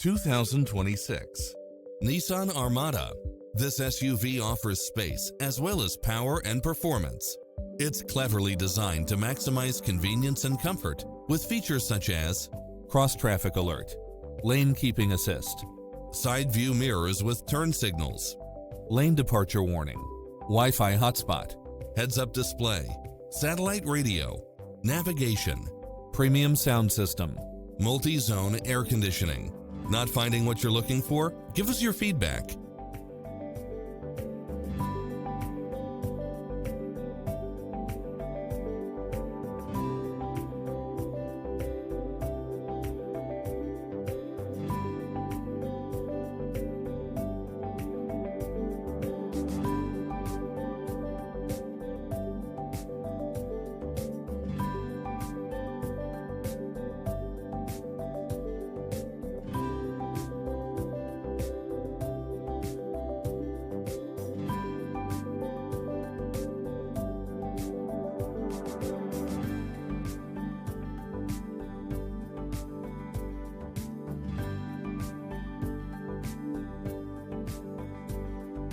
2026 Nissan Armada. This SUV offers space as well as power and performance. It's cleverly designed to maximize convenience and comfort with features such as cross-traffic alert, lane keeping assist, side view mirrors with turn signals, lane departure warning, Wi-Fi hotspot, heads-up display, satellite radio, navigation, premium sound system, multi-zone air conditioning. Not finding what you're looking for? Give us your feedback.